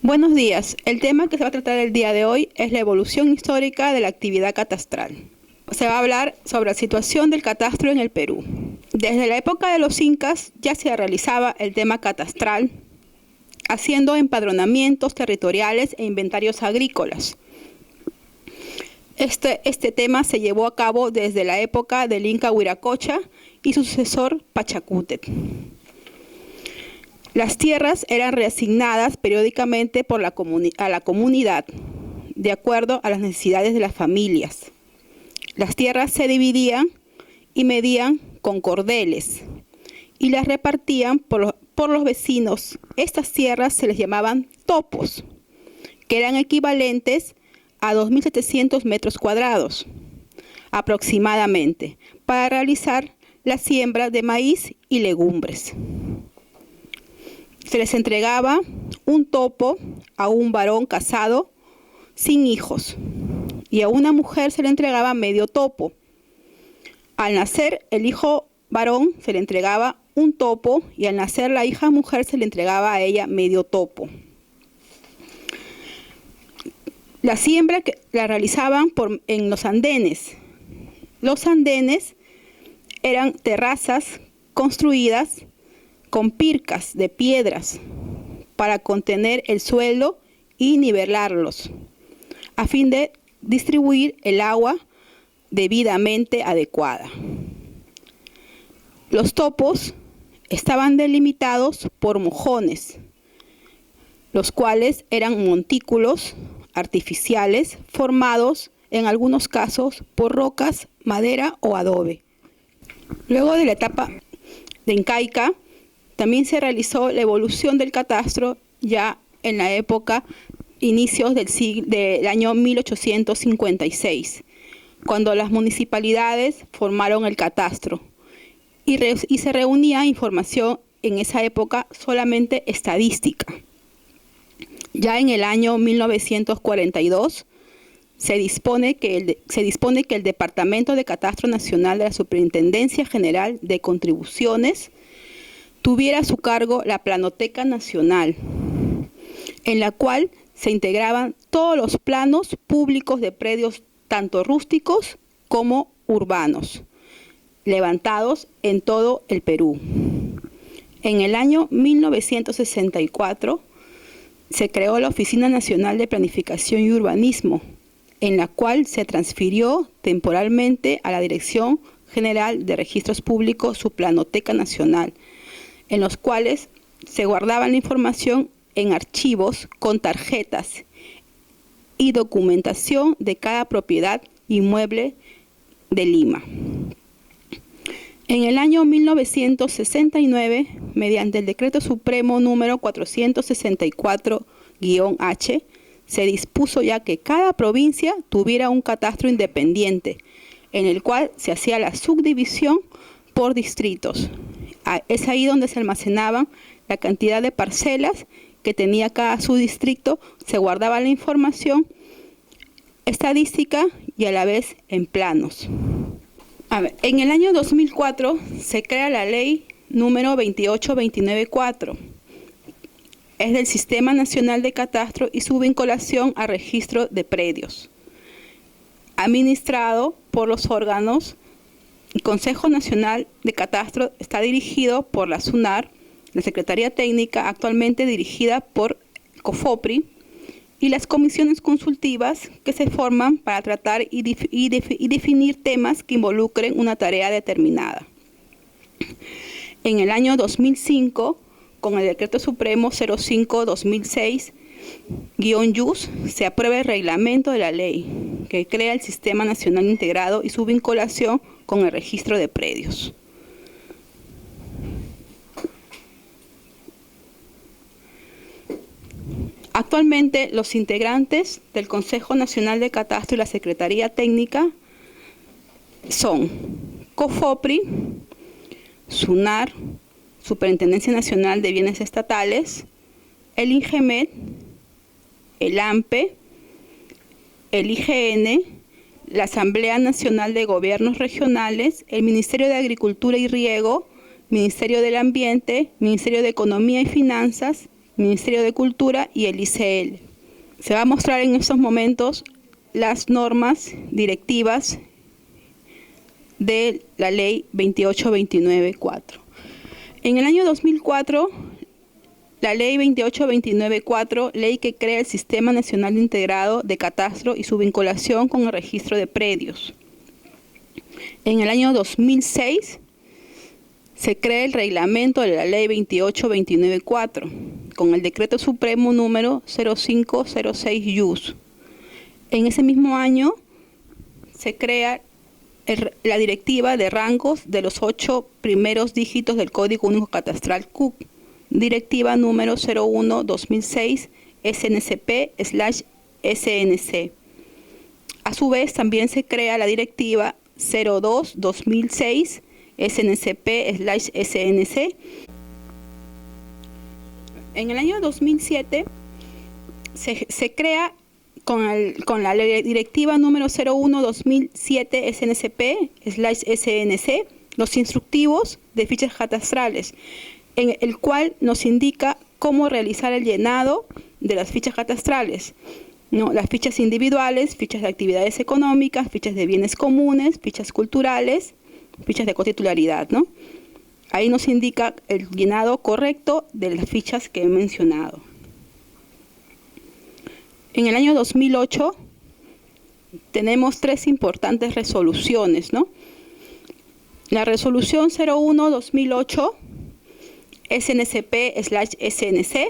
Buenos días. El tema que se va a tratar el día de hoy es la evolución histórica de la actividad catastral. Se va a hablar sobre la situación del catastro en el Perú. Desde la época de los incas ya se realizaba el tema catastral, haciendo empadronamientos territoriales e inventarios agrícolas. Este tema se llevó a cabo desde la época del Inca Huiracocha y su sucesor Pachacútec. Las tierras eran reasignadas periódicamente por a la comunidad, de acuerdo a las necesidades de las familias. Las tierras se dividían y medían con cordeles y las repartían por los vecinos. Estas tierras se les llamaban topos, que eran equivalentes a 2.700 metros cuadrados aproximadamente, para realizar la siembra de maíz y legumbres. Se les entregaba un topo a un varón casado sin hijos y a una mujer se le entregaba medio topo. Al nacer el hijo varón se le entregaba un topo y al nacer la hija mujer se le entregaba a ella medio topo. La siembra que la realizaban en los andenes. Los andenes eran terrazas construidas con pircas de piedras para contener el suelo y nivelarlos, a fin de distribuir el agua debidamente adecuada. Los topos estaban delimitados por mojones, los cuales eran montículos artificiales formados en algunos casos por rocas, madera o adobe. Luego de la etapa de incaica, también se realizó la evolución del catastro ya en la época, inicios del año 1856, cuando las municipalidades formaron el catastro y se reunía información en esa época solamente estadística. Ya en el año 1942 se dispone que el Departamento de Catastro Nacional de la Superintendencia General de Contribuciones tuviera a su cargo la Planoteca Nacional, en la cual se integraban todos los planos públicos de predios, tanto rústicos como urbanos, levantados en todo el Perú. En el año 1964 se creó la Oficina Nacional de Planificación y Urbanismo, en la cual se transfirió temporalmente a la Dirección General de Registros Públicos su Planoteca Nacional, en los cuales se guardaba la información en archivos con tarjetas y documentación de cada propiedad inmueble de Lima. En el año 1969, mediante el Decreto Supremo número 464-H, se dispuso ya que cada provincia tuviera un catastro independiente, en el cual se hacía la subdivisión por distritos. Es ahí donde se almacenaban la cantidad de parcelas que tenía cada subdistrito, se guardaba la información estadística y a la vez en planos. En el año 2004 se crea la ley número 28294. Es del Sistema Nacional de Catastro y su vinculación al registro de predios, administrado por los órganos. El Consejo Nacional de Catastro está dirigido por la SUNAR, la Secretaría Técnica, actualmente dirigida por COFOPRI, y las comisiones consultivas que se forman para tratar y definir temas que involucren una tarea determinada. En el año 2005, con el Decreto Supremo 05-2006-YUS, se aprueba el reglamento de la ley que crea el Sistema Nacional Integrado y su vinculación con el registro de predios. Actualmente, los integrantes del Consejo Nacional de Catastro y la Secretaría Técnica son COFOPRI, SUNAR, Superintendencia Nacional de Bienes Estatales, el INGEMET, el AMPE, el IGN, la Asamblea Nacional de Gobiernos Regionales, el Ministerio de Agricultura y Riego, Ministerio del Ambiente, Ministerio de Economía y Finanzas Ministerio de Cultura y el ICL. Se va a mostrar en estos momentos las normas directivas de la Ley 2829-4. En el año 2004, la Ley 2829-4, ley que crea el Sistema Nacional Integrado de Catastro y su vinculación con el registro de predios. En el año 2006, se crea el reglamento de la Ley 2829-4, con el Decreto Supremo número 0506-YUS. En ese mismo año, se crea la directiva de rangos de los 8 primeros dígitos del Código Único Catastral CUC, directiva número 01-2006 SNCP/SNC. A su vez, también se crea la directiva 02-2006 SNCP/SNC. En el año 2007 se crea con la directiva número 01-2007 SNCP/SNC los instructivos de fichas catastrales, en el cual nos indica cómo realizar el llenado de las fichas catastrales, ¿no? Las fichas individuales, fichas de actividades económicas, fichas de bienes comunes, fichas culturales, fichas de cotitularidad, ¿no? Ahí nos indica el llenado correcto de las fichas que he mencionado. En el año 2008 tenemos 3 importantes resoluciones, ¿no? La resolución 01-2008 SNCP/SNC,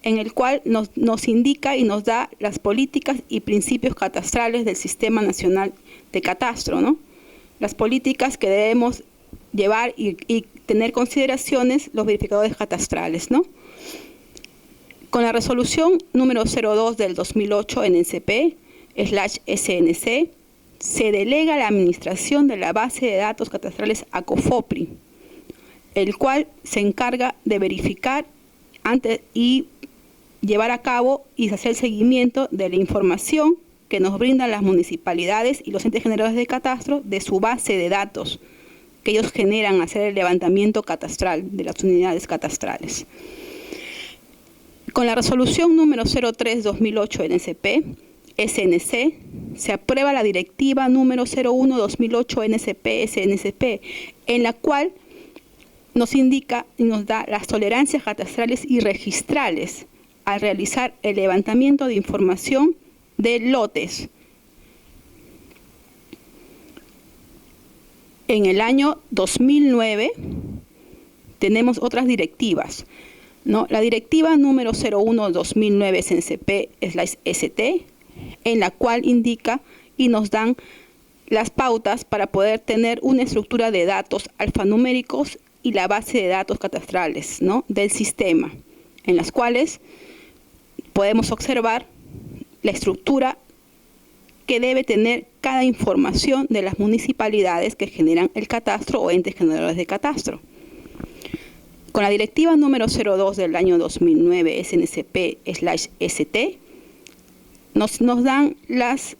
en el cual nos indica y nos da las políticas y principios catastrales del Sistema Nacional de Catastro, ¿no? Las políticas que debemos llevar y tener consideraciones los verificadores catastrales, ¿no? Con la resolución número 02 del 2008 NCP/SNC, se delega la administración de la base de datos catastrales a COFOPRI, el cual se encarga de verificar y llevar a cabo y hacer el seguimiento de la información que nos brindan las municipalidades y los entes generadores de catastro de su base de datos que ellos generan, hacer el levantamiento catastral de las unidades catastrales. Con la resolución número 03-2008 NCP/SNC, se aprueba la directiva número 01-2008 NCP/SNCP, en la cual nos indica y nos da las tolerancias catastrales y registrales al realizar el levantamiento de información de lotes. En el año 2009 tenemos otras directivas, ¿no? La directiva número 01-2009 SNCP/ST, en la cual indica y nos dan las pautas para poder tener una estructura de datos alfanuméricos y la base de datos catastrales, ¿no?, del sistema, en las cuales podemos observar la estructura que debe tener cada información de las municipalidades que generan el catastro o entes generadores de catastro. Con la directiva número 02 del año 2009 SNCP/ST, nos dan las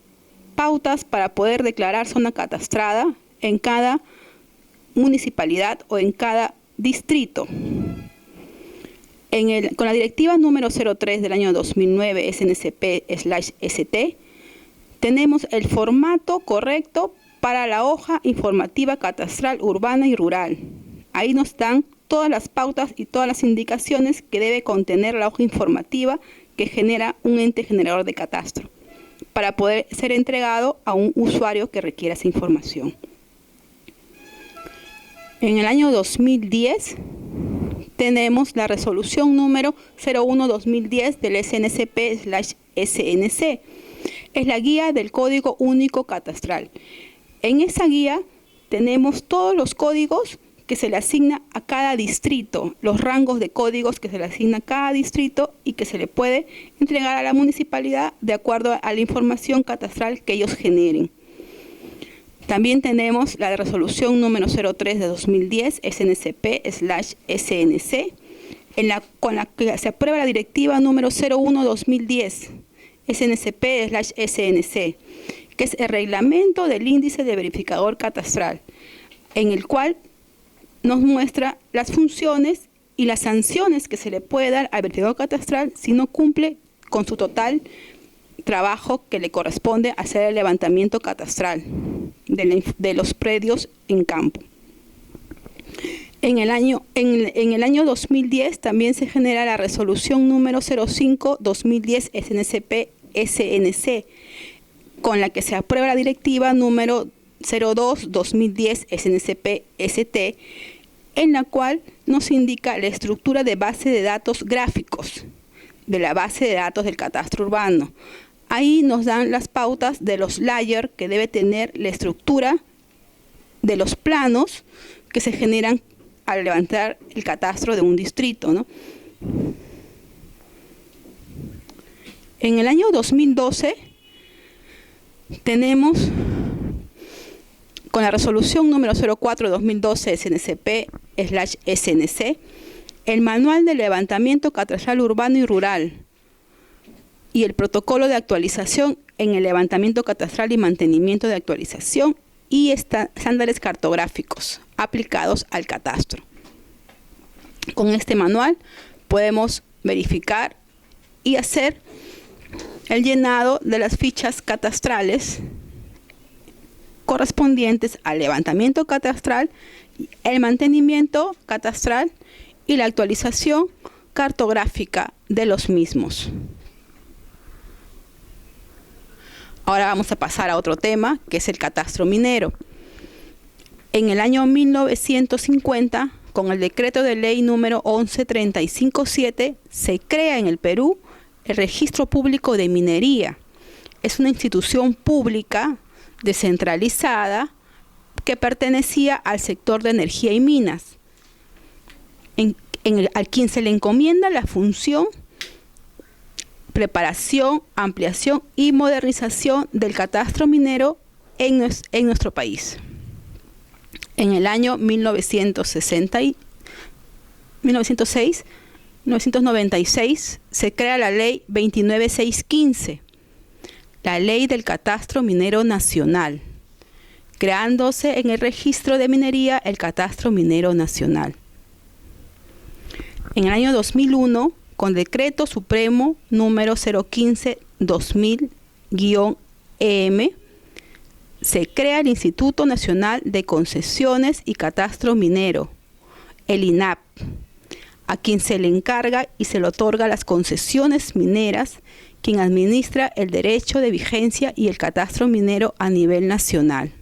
pautas para poder declarar zona catastrada en cada municipalidad o en cada distrito. Con la directiva número 03 del año 2009 SNCP/ST, tenemos el formato correcto para la hoja informativa catastral urbana y rural. Ahí nos dan todas las pautas y todas las indicaciones que debe contener la hoja informativa que genera un ente generador de catastro, para poder ser entregado a un usuario que requiera esa información. En el año 2010 tenemos la resolución número 01-2010 del SNCP/SNC. Es la guía del Código Único Catastral. En esa guía tenemos todos los códigos que se le asigna a cada distrito, los rangos de códigos que se le asigna a cada distrito y que se le puede entregar a la municipalidad de acuerdo a la información catastral que ellos generen. También tenemos la resolución número 03 de 2010 SNCP/SNC, con la que se aprueba la directiva número 01-2010 SNCP/SNC, que es el reglamento del índice de verificador catastral, en el cual nos muestra las funciones y las sanciones que se le puede dar al verificador catastral si no cumple con su total trabajo que le corresponde hacer el levantamiento catastral de los predios en campo. En el año 2010 también se genera la resolución número 05-2010 SNCP-SNC, con la que se aprueba la directiva número 02-2010 SNCP-ST, en la cual nos indica la estructura de base de datos gráficos de la base de datos del catastro urbano. Ahí nos dan las pautas de los layers que debe tener la estructura de los planos que se generan al levantar el catastro de un distrito, ¿no? En el año 2012 tenemos, con la resolución número 04-2012 SNCP/SNC, el Manual de Levantamiento Catastral Urbano y Rural y el Protocolo de Actualización en el Levantamiento Catastral y Mantenimiento de Actualización y estándares cartográficos aplicados al catastro. Con este manual podemos verificar y hacer el llenado de las fichas catastrales correspondientes al levantamiento catastral, el mantenimiento catastral y la actualización cartográfica de los mismos. Ahora vamos a pasar a otro tema, que es el catastro minero. En el año 1950, con el decreto de ley número 11.357, se crea en el Perú el Registro Público de Minería. Es una institución pública descentralizada que pertenecía al sector de energía y minas, a quien se le encomienda la función preparación, ampliación y modernización del catastro minero en nuestro país. En el año 1996 se crea la ley 29615, la ley del catastro minero nacional, creándose en el registro de minería el catastro minero nacional. En el año 2001, con decreto supremo número 015-2000-EM, se crea el Instituto Nacional de Concesiones y Catastro Minero, el INAP, a quien se le encarga y se le otorga las concesiones mineras, quien administra el derecho de vigencia y el catastro minero a nivel nacional.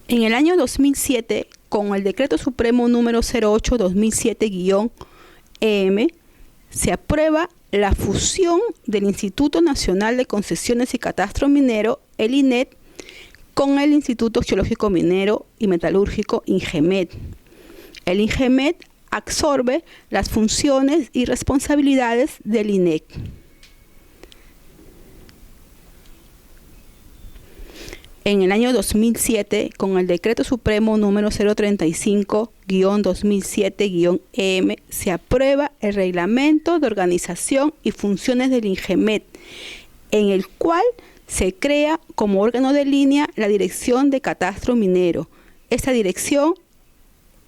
En el año 2007, con el decreto supremo número 08-2007-EM, se aprueba la fusión del Instituto Nacional de Concesiones y Catastro Minero, el INET, con el Instituto Geológico Minero y Metalúrgico, INGEMET. El INGEMET absorbe las funciones y responsabilidades del INEC. En el año 2007, con el Decreto Supremo número 035-2007-EM, se aprueba el Reglamento de Organización y Funciones del INGEMET, en el cual se crea como órgano de línea la Dirección de Catastro Minero. Esta dirección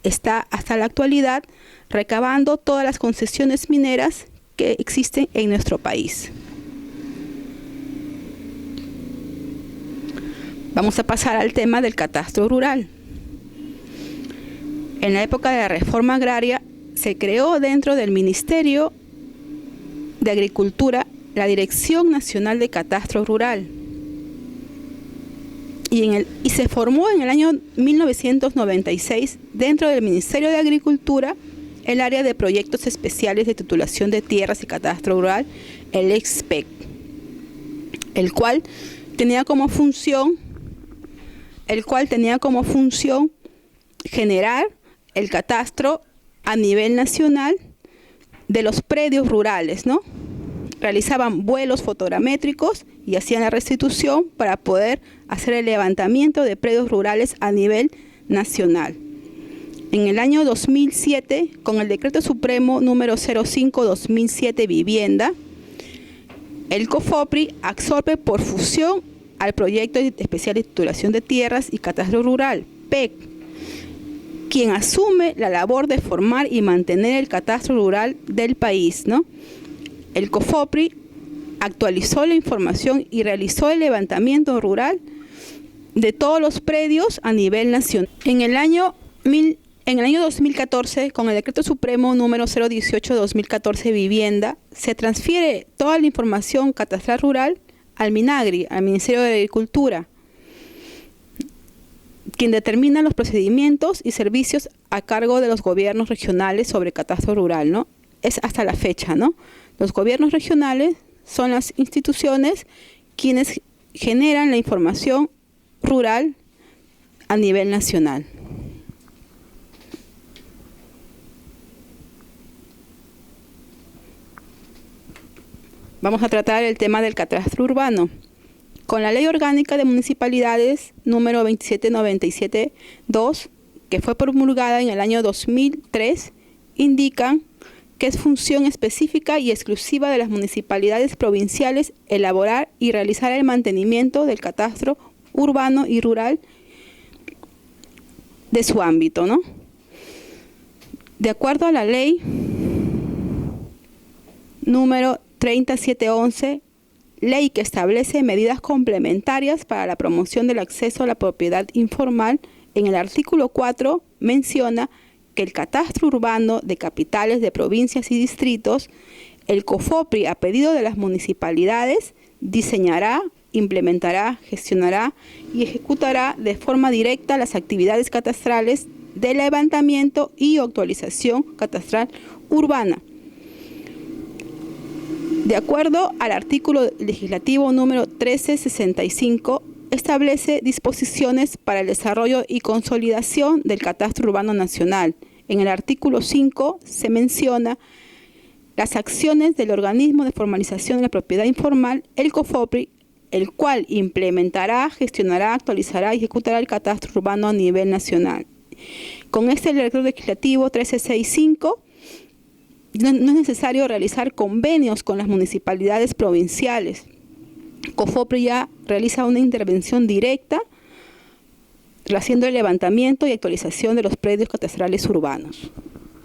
está hasta la actualidad recabando todas las concesiones mineras que existen en nuestro país. Vamos a pasar al tema del catastro rural. En la época de la reforma agraria se creó dentro del Ministerio de Agricultura la Dirección Nacional de Catastro Rural y se formó en el año 1996 dentro del Ministerio de Agricultura el área de proyectos especiales de titulación de tierras y catastro rural, el EXPEC, el cual tenía como función generar el catastro a nivel nacional de los predios rurales, ¿no? Realizaban vuelos fotogramétricos y hacían la restitución para poder hacer el levantamiento de predios rurales a nivel nacional. En el año 2007, con el Decreto Supremo número 05-2007 Vivienda, el COFOPRI absorbe por fusión al Proyecto Especial de Titulación de Tierras y Catastro Rural, PEC, quien asume la labor de formar y mantener el catastro rural del país, ¿no? El COFOPRI actualizó la información y realizó el levantamiento rural de todos los predios a nivel nacional. En el año 2014, con el Decreto Supremo número 018-2014 Vivienda, se transfiere toda la información catastral rural al MINAGRI, al Ministerio de Agricultura, quien determina los procedimientos y servicios a cargo de los gobiernos regionales sobre catastro rural, ¿no? Es hasta la fecha, ¿no? Los gobiernos regionales son las instituciones quienes generan la información rural a nivel nacional. Vamos a tratar el tema del catastro urbano. Con la Ley Orgánica de Municipalidades número 2797-2, que fue promulgada en el año 2003, indican que es función específica y exclusiva de las municipalidades provinciales elaborar y realizar el mantenimiento del catastro urbano y rural de su ámbito, ¿no? De acuerdo a la ley número 3711, ley que establece medidas complementarias para la promoción del acceso a la propiedad informal, en el artículo 4 menciona que el catastro urbano de capitales de provincias y distritos, el COFOPRI, a pedido de las municipalidades, diseñará, implementará, gestionará y ejecutará de forma directa las actividades catastrales de levantamiento y actualización catastral urbana. De acuerdo al artículo legislativo número 1365, establece disposiciones para el desarrollo y consolidación del catastro urbano nacional. En el artículo 5 se menciona las acciones del organismo de formalización de la propiedad informal, el COFOPRI, el cual implementará, gestionará, actualizará y ejecutará el catastro urbano a nivel nacional. Con este decreto legislativo 1365, no es necesario realizar convenios con las municipalidades provinciales. COFOPRI ya realiza una intervención directa haciendo el levantamiento y actualización de los predios catastrales urbanos.